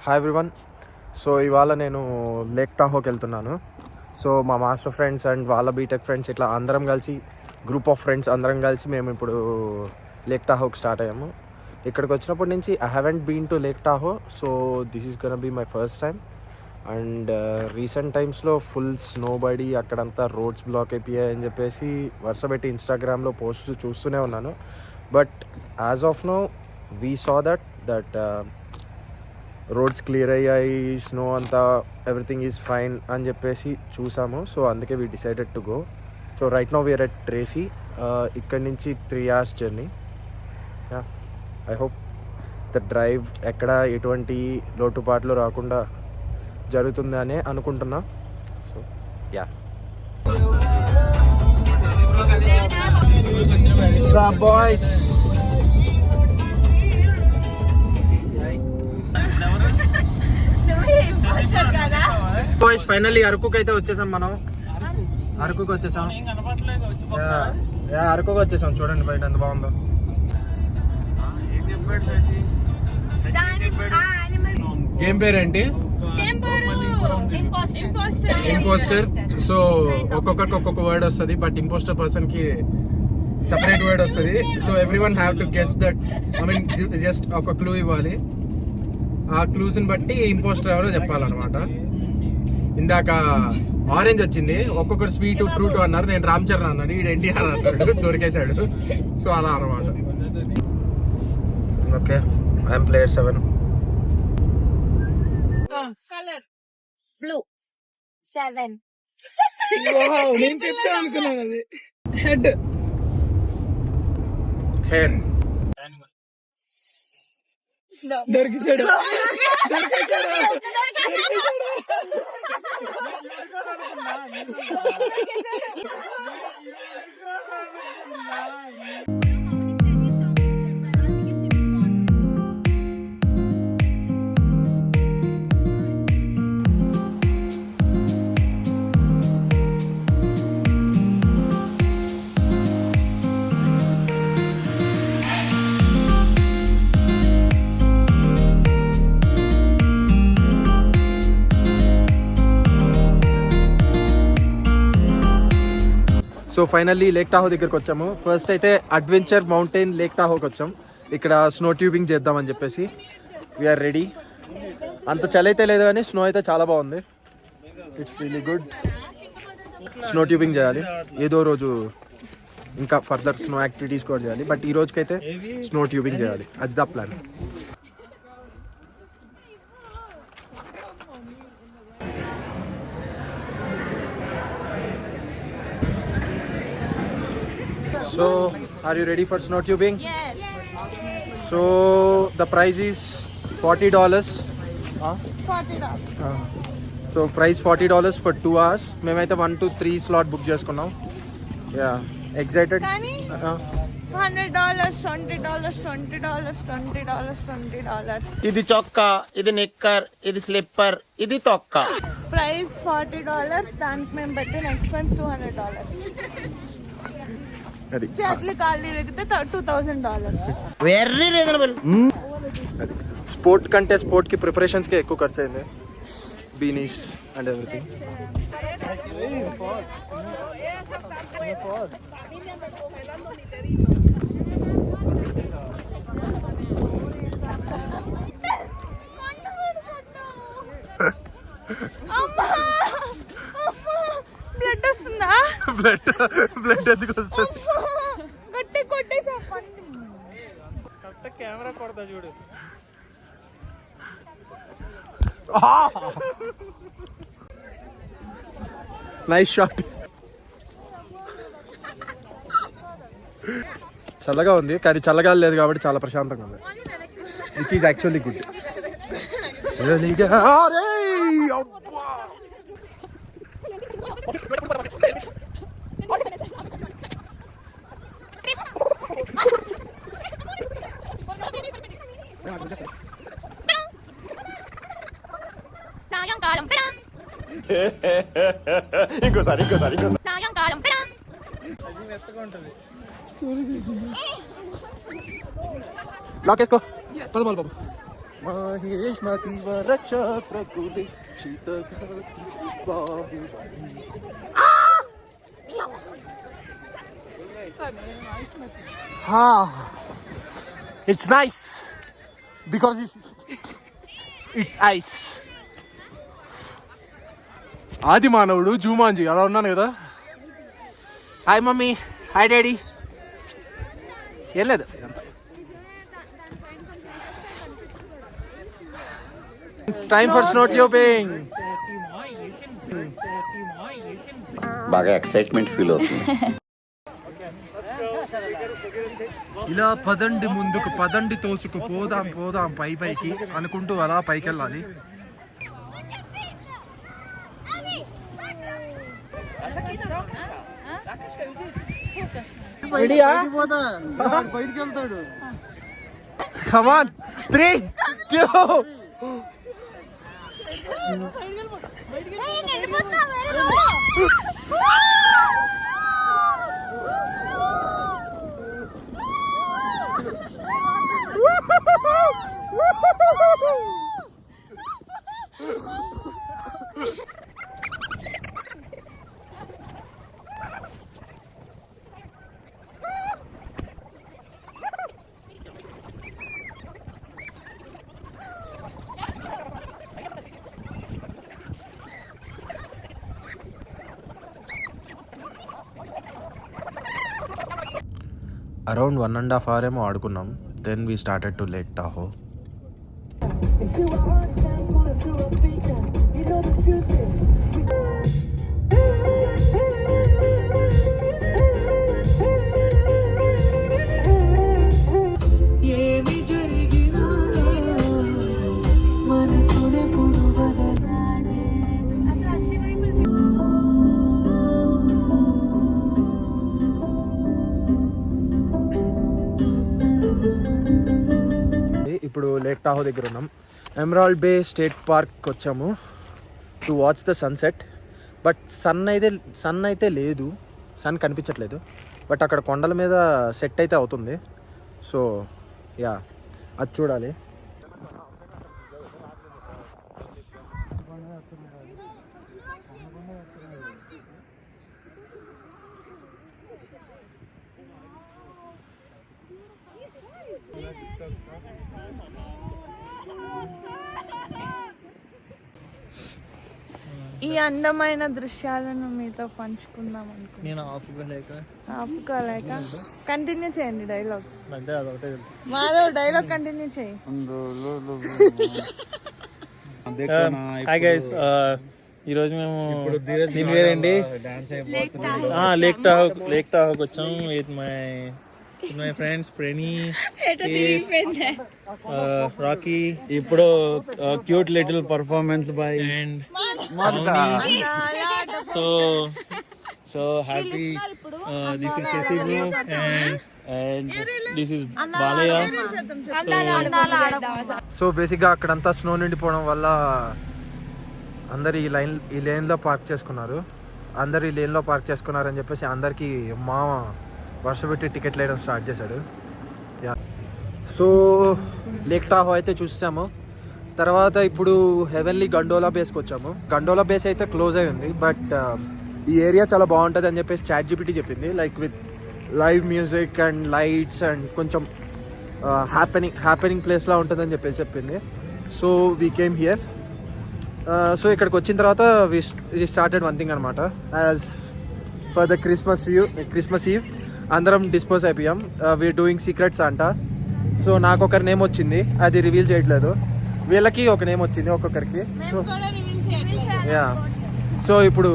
Hi everyone. So ఇవాళ నేను lake టాహోకి వెళ్తున్నాను. సో మా మాస్టర్ ఫ్రెండ్స్ అండ్ వాళ్ళ బీటెక్ ఫ్రెండ్స్ ఇట్లా అందరం కలిసి గ్రూప్ ఆఫ్ ఫ్రెండ్స్ అందరం కలిసి మేము ఇప్పుడు లేక్ టాహోకి స్టార్ట్ అయ్యాము. ఇక్కడికి వచ్చినప్పటి నుంచి I haven't been to Lake Tahoe. So this is gonna be my first time. And recent టైమ్స్లో ఫుల్ స్నో బడి, అక్కడంతా రోడ్స్ బ్లాక్ అయిపోయాయి అని చెప్పేసి వరుస పెట్టి ఇన్స్టాగ్రామ్లో పోస్ట్ చూస్తూనే ఉన్నాను. But as of now we saw that roads clear అయ్యాయి, స్నో అంతా ఎవ్రీథింగ్ ఈజ్ ఫైన్ అని చెప్పేసి చూసాము. సో అందుకే we decided to go. So right now we're at Tracy. ఇక్కడి నుంచి 3 hours journey. Yeah, I hope the drive ఎక్కడ ఎటువంటి లోటుపాట్లు రాకుండా జరుగుతుందనే అనుకుంటున్నా. So yeah, boys boys finally అరకుకి అయితే వచ్చేసాం. మనం అరకుకి వచ్చేసాం. అరకుకి వచ్చేసాం. చూడండి బయట ఎంత బాగుందో. గేమ్ పేరేంటి? ఇంపోస్టర్. సో ఒక్కొక్కరికి ఒక్కొక్క వర్డ్ వస్తుంది, బట్ ఇంపోస్టర్ పర్సన్ కి సెపరేట్ వర్డ్ వస్తుంది. So everyone have to guess that. I mean just ఒక క్లూ ఇవ్వాలి. ఆ క్లూస్ని బట్టి ఇంపోస్టర్ ఎవరో చెప్పాలన్నమాట. ఇందాక ఆరెంజ్ వచ్చింది, ఒక్కొక్కరు స్వీట్ ఫ్రూట్ అన్నారు. నేను రామ్ చరణ్ అన్నాను, ఈడు ఎన్టీఆర్ అన్నాడు, దొరికేశాడు. సో అలా అన్నమాట. Okay, I'm player 7. Colour blue 7. నేను చెప్తాను అనుకున్నాను. అది హెడ్, హెయిర్. దొరికిసాడు. సో ఫైనల్లీ లేక్ టాహో దగ్గరికి వచ్చాము. ఫస్ట్ అయితే అడ్వెంచర్ మౌంటైన్ లేక్ టాహోకి వచ్చాం. ఇక్కడ స్నో ట్యూబింగ్ చేద్దామని చెప్పేసి వీఆర్ రెడీ. అంత చలి అయితే లేదు కానీ స్నో అయితే చాలా బాగుంది. It's really good. Snow tubing చేయాలి, ఏదో రోజు ఇంకా ఫర్దర్ స్నో యాక్టివిటీస్ కూడా చేయాలి. బట్ ఈ రోజుకైతే స్నో ట్యూబింగ్ చేయాలి, అది the plan. So, are you ready for snow tubing? Yes. So, the price is $40. $40. So, price $40 for 2 hours. మేమైతే 1 to 3 slot బుక్ చేసుకున్నాం. Yeah, excited. కానీ $100, $20. ఇది చొక్కా, ఇది నిక్కర్, ఇది స్లిప్పర్, ఇది తొక్క. ప్రైస్ $40. దానికి మేము పెట్టిన ఎక్స్పెన్స్ $200. అది చేతులు కాళ్ళు ఎగితే $2000. Very reasonable. స్పోర్ట్ కంటే స్పోర్ట్కి ప్రిపరేషన్స్కి ఎక్కువ ఖర్చు అయింది. Beans and everything. బ్లడ్ వస్తుందా? బ్లడ్ ఎందుకు వస్తుంది? గట్టి కొట్టేసా. కెమెరా కొడతా చూడు. Nice shot. చల్లగా ఉంది కానీ చల్లగా లేదు కాబట్టి చాలా ప్రశాంతంగా ఉంది. Which is actually good. చలిగా సాయంకాలం ఇంకోసారి సాయంకాలం మెత్తగా ఉంటది. లాక్ వేసుకో. పద బాబు. మహేష్మతి వరక్ష ప్రకృతి శీతఘాతి Baahubali. It's nice because it's ice. ఆది మానవుడు జూమాంజీ అలా ఉన్నాను కదా. Hi mummy, hi daddy. ఏం లేదు, టైమ్ ఫర్ స్నో ట్యూబింగ్. బాగా ఎక్సైట్మెంట్ ఫీల్ అవుతుంది. ఇలా పదండి ముందుకు, పదండి తోసుకు, పోదాం పోదాం పైకి అనుకుంటూ అలా పైకి వెళ్ళాలి. Come on, 3, 2. అరౌండ్ 1.5 hours ఏమో ఆడుకున్నాం. Then we started to Lake Tahoe. ఇప్పుడు లేక్ టాహో దగ్గర ఉన్నాం. ఎమరాల్డ్ బే స్టేట్ పార్క్ వచ్చాము to watch the sunset. But sun అయితే లేదు, సన్ కనిపించట్లేదు. బట్ అక్కడ కొండల మీద సెట్ అయితే అవుతుంది. సో యా, అది చూడాలి. ఈ అందమైన దృశ్యాలను మీతో పంచుకుందాం అనుకుంటున్నాను. నేను ఆపుకోలేక కంటిన్యూ చేయండి డైలాగ్. మాధవ్ డైలాగ్ కంటిన్యూ చేయి. హాయ్ గైస్, ఈరోజు మేము దీని పేరేంటి లేక్ టాహోకి వచ్చాం with my friends Preni, Rocky. ఇప్పుడు cute little performance by and so happy. This is Shashibu and this is Balayya. So బేసిక్గా అక్కడంతా స్నో నిండిపోవడం వల్ల అందరు ఈ లేన్లో పార్క్ చేసుకున్నారు. అని చెప్పేసి అందరికీ మా వర్ష పెట్టి టికెట్లు వేయడం స్టార్ట్ చేశాడు. యా, సో లేక్ టాహో అయితే చూసాము. తర్వాత ఇప్పుడు హెవెన్లీ గండోలా బేస్కి వచ్చాము. గండోలా బేస్ అయితే క్లోజ్ అయి ఉంది, బట్ ఈ ఏరియా చాలా బాగుంటుంది అని చెప్పేసి ChatGPT చెప్పింది. Like with live music and lights and కొంచెం హ్యాపెనింగ్ ప్లేస్లా ఉంటుందని చెప్పేసి చెప్పింది. So we came here. So ఇక్కడికి వచ్చిన తర్వాత వి స్టార్టెడ్ వన్ థింగ్ అనమాట. యాజ్ ఫర్ ద క్రిస్మస్ ఈవ్ అందరం డిస్పోజ్ అయిపోయాం. వీఆర్ డూయింగ్ సీక్రెట్స్ అంట. సో నాకు ఒకరి నేమ్ వచ్చింది, అది రివీల్ చేయట్లేదు. వీళ్ళకి ఒక నేమ్ వచ్చింది ఒక్కొక్కరికి. సో యా, సో ఇప్పుడు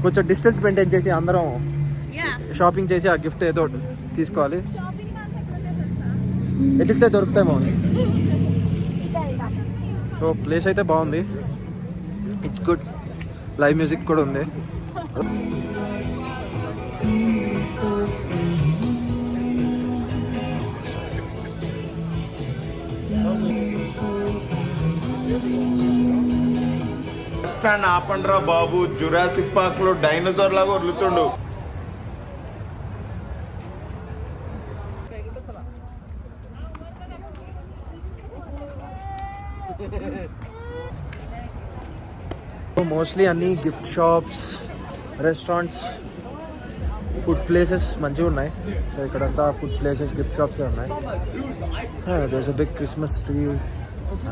కొంచెం డిస్టెన్స్ మెయింటైన్ చేసి అందరం షాపింగ్ చేసి ఆ గిఫ్ట్ ఏదో తీసుకోవాలి. ఎతికితే దొరుకుతాయి. బాగుంది. సో ప్లేస్ అయితే బాగుంది, ఇట్స్ గుడ్. లైవ్ మ్యూజిక్ కూడా ఉంది. స్టాండ్ ఆపండ్రా బాబు, జురాసిక్ పార్క్ లో డైనోసార్ లాగా వదులుతుండు. మోస్ట్లీ అన్ని gift shops, restaurants, food places మంచిగా ఉన్నాయి. సో ఇక్కడంతా ఫుడ్ ప్లేసెస్, గిఫ్ట్ షాప్స్ ఉన్నాయి. There's a big Christmas tree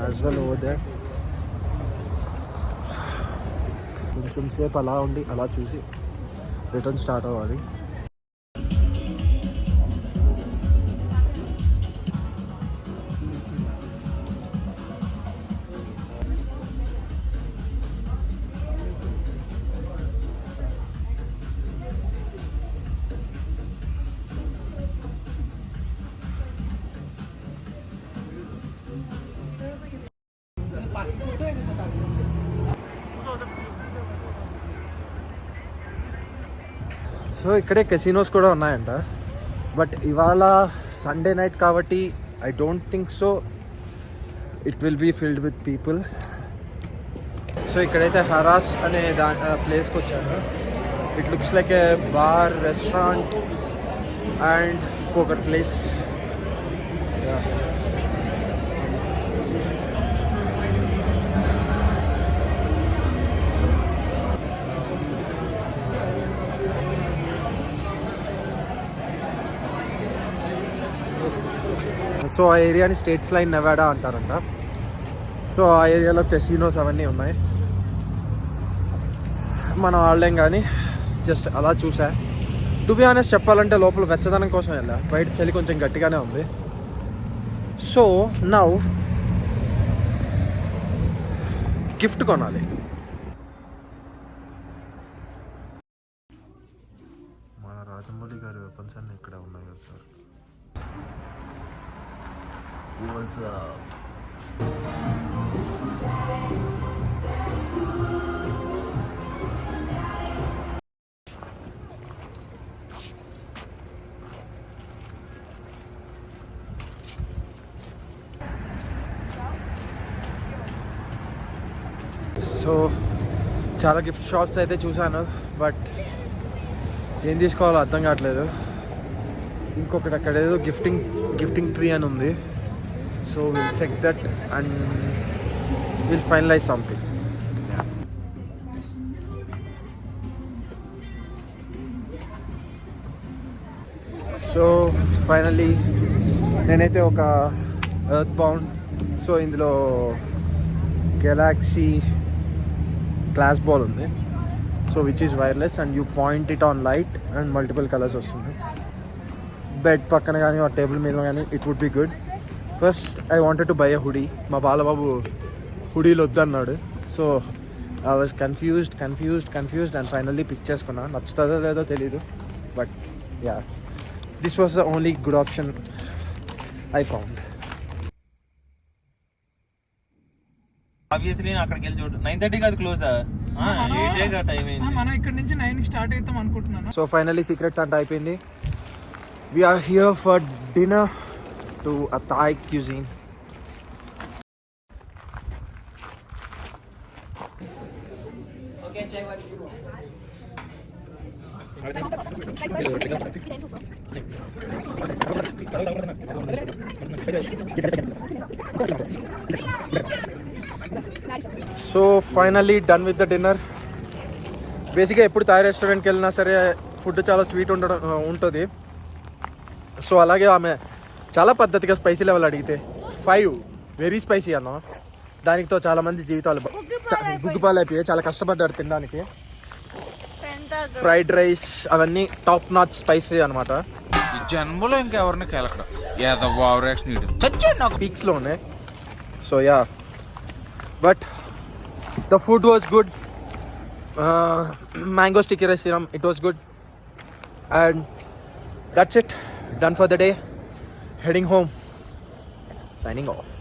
as well over there. కొంచెం సేపు అలా ఉండి అలా చూసి రిటర్న్ స్టార్ట్ అవ్వాలి. సో ఇక్కడే కెసినోస్ కూడా ఉన్నాయంట. బట్ ఇవాళ సండే నైట్ కాబట్టి I don't think so it will be filled with people. So ఇక్కడైతే హరాస్ అనే ప్లేస్కి వచ్చాను. It looks like A bar, restaurant and poker place. So ఆ ఏరియాని స్టేట్స్ లైన్ నెవాడా అంటారంట. సో ఆ ఏరియాలో కెసినోస్ అవన్నీ ఉన్నాయి. మనం ఆడలేం కానీ జస్ట్ అలా చూసా. టు బి ఆనెస్ట్ చెప్పాలంటే లోపల వెచ్చదనం కోసం వెళ్ళా. బయట చలి కొంచెం గట్టిగానే ఉంది. సో నౌ గిఫ్ట్ కొనాలి. మన రాజమౌళి గారి వెపన్స్ అన్నీ ఇక్కడ ఉన్నాయి కదా సార్. What's up? సో చాలా గిఫ్ట్ షాప్స్ అయితే చూసాను. బట్ ఏం తీసుకోవాలో అర్థం కావట్లేదు. ఇంకొకటి అక్కడ ఏదో గిఫ్టింగ్ ట్రీ అని ఉంది. So we'll check that and we'll finalize something. So finally నేనైతే ఒక ఎర్త్ బౌండ్, సో ఇందులో గెలాక్సీ గ్లాస్ బాల్ ఉంది. So which is wireless and you point it on light and multiple colours వస్తుంది. Bed పక్కన కానీ ఆ టేబుల్ మీద కానీ it would be good. First I wanted to buy a hoodie. మా బాలబాబు హుడీలు వద్దన్నాడు. So I was confused and finally pick చేసుకున్నా. నచ్చుతుందో లేదో తెలీదు. But yeah, this was the only good option I found. Obviously అక్కడికి వెళ్ళి చూడు. 9:30 అది క్లోజ్. మనం ఇక్కడ నుంచి 9 స్టార్ట్ అవుతాం అనుకుంటున్నాను. సో ఫైనల్లీ సీక్రెట్స్ అంతా అయిపోయింది. We are here for dinner to a Thai cuisine. So finally done with the dinner. బేసిక్గా ఎప్పుడు థాయ్ రెస్టారెంట్కి వెళ్ళినా సరే ఫుడ్ చాలా స్వీట్ ఉంటుంది. సో అలాగే ఆమె చాలా పద్ధతిగా స్పైసీ లెవెల్ అడిగితే 5 వెరీ స్పైసీ అన్న. దానితో చాలామంది జీవితాలు గుగ్గుపాలు అయిపోయాయి. చాలా కష్టపడ్డారు తినడానికి. ఫ్రైడ్ రైస్ అవన్నీ టాప్ నాచ్ స్పైసీ అనమాట. ఈ జన్మలో ఇంకెవరిని కెలకడం పీక్స్లో ఉన్నాయి. So yeah, but the food was good. Mango sticky rice తినాం. It was good and that's it. Done for the day. Heading home. Signing off.